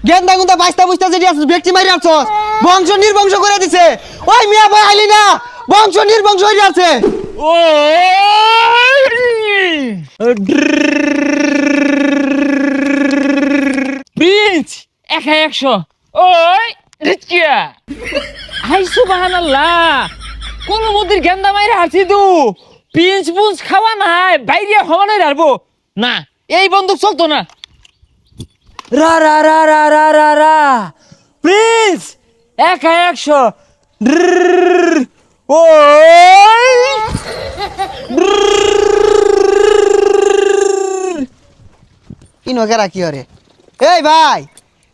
গেন্দা গুন্দা বাইস্তা বুঝতা যেটি আছে ব্যক্তি মারি আছস বংশ নির্বংশ করে দিছে। ওই মিয়া ভাই আইলি না, বংশ নির্বংশ হয়ে আছে। ও প্রিন্স 100 ওই রিচকিয়া হাই সুবহানাল্লাহ কোন মদির গেন্দা মাইরা হাসি দু প্রিন্স পুন্স খাওয়া নাই বাইরে হওয়ানে রারবো না, এই বন্দুক চলতো না। রা রা রা রা রা রা রা প্রিন্স 100 ওই ইনকেরা কি হরে? এই ভাই,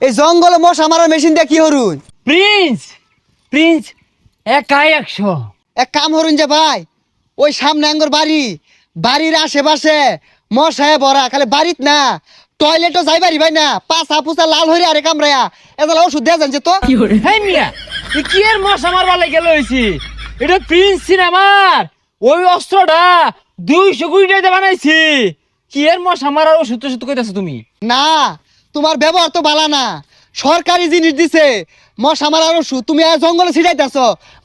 এই জঙ্গলে মশা মারার মেশিন দিয়ে কি হরুন? প্রিন্স প্রিন্স 100 এক কাম হরুন যে ভাই, ওই সামনে আঙ্গর বাড়ি, বাড়ির আশেপাশে মশায় ভরা, খালি বাড়িত না টয়লেটও যাই পারি ভাই না, পাছা পুছা লাল হইরে আরে কামড়ায়া এগুলা ওষুধ দেয়া জানছে তো। হেই মিয়া এ কি এর মশা মারবার লাগে লইছি? এটা প্রিন্স সিনেমার ওই অস্ত্রটা 200 কোটি টাকা বানাইছি। কি এর মশা মারার ওষুধ টষুধ কইতাছো তুমি? না, তোমার ব্যবহার তো ভালো না। সরকারি জিনিস দিছে মশা মারার ওষুধ, তুমি আর জঙ্গলে ছিটাইতেছ,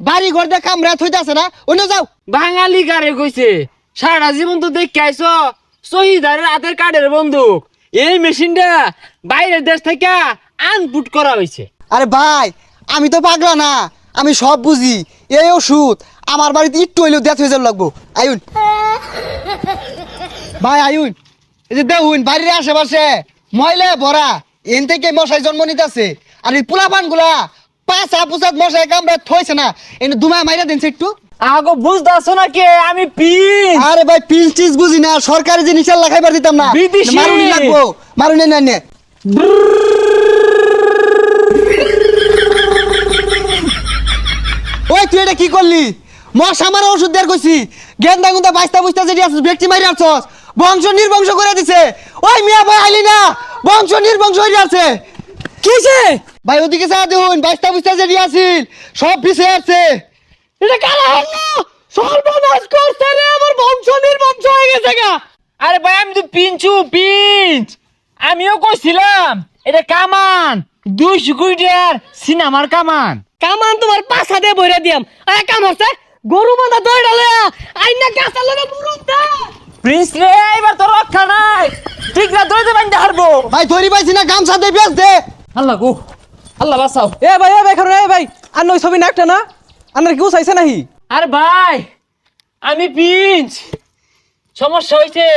বাড়ি ঘর দিয়ে কামড়া থইতাছে না, অন্য যাও। বাঙালি গারে কইছে সারা জীবন তো দেখে আইছো শহীদারের হাতের কাঠের বন্দুক, এই মেশিনটা বাইরের দেশ থেকে আনপুট করা হয়েছে। আরে ভাই, আমি তো পাগলা না, আমি সব বুঝি। এই ওষুধ আমার বাড়িতে একটু হইলেও দেখ হয়ে যাওয়া লাগবো। আইন ভাই আইন, এই যে দেখুন বাড়ির আশেপাশে ময়লা ভরা, এন থেকে মশাই জন্ম নিতেছে। আর এই পোলাপান গুলা পাঁচা পুচাত মশাই কামড়া থইছে না, এনে দুমায় মাইরা দিনছে একটু। আগো বুঝতাছো না কে আমি প্রিন্স? আরে ভাই পিল চিজ বুঝি না, সরকারি জিনিস আর লাগাইবার দিতাম না, বিদেশি। মারুনি লাগবো, মারুনি না নে। ওই তুই এটা কি করলি? মশা মারা ওষুধ দেয়ার কইছি, গেন্দা গুন্দা বাইস্তা বুঝতা যেটি আছে ব্যক্তি মারি আছস, বংশ নির্বংশ করে দিছে। ওই মিয়া ভাই আইলি না, বংশ নির্বংশ হয়ে আছে। কিসে ভাই ওদিকে যা দেখুন, বাইস্তা বুঝতা যেটি আছিল সব পিছে আছে। এটা কালা হলো সর্বনাশ করছে রে, আমার বংশ নির্বংশ হয়ে গেছে গা। আরে ভাই আমি তো পিঞ্চ আমিও কইছিলাম এটা কামান 200 কোটি টাকার সিনেমার কামান। কামান তোমার পাছা দিয়ে বইরা দিয়াম। আরে কাম হচ্ছে গরু বাঁধা দইড়ালে আইনা গাছার লগে মুরুম দা। প্রিন্স রে এবার তো রক্ষা নাই, ঠিক না ধরে বান্ধে হারবো। ভাই ধরি পাইছি না, গামছা দিয়ে বেচ দে। আল্লাহ গো আল্লাহ বাঁচাও। এ ভাই খারো এ ভাই আর নই ছবি না একটা না আনার কেউ চাইছে নাহি? আরে ভাই আমি পিঞ্চ, সমস্যা হয়েছে।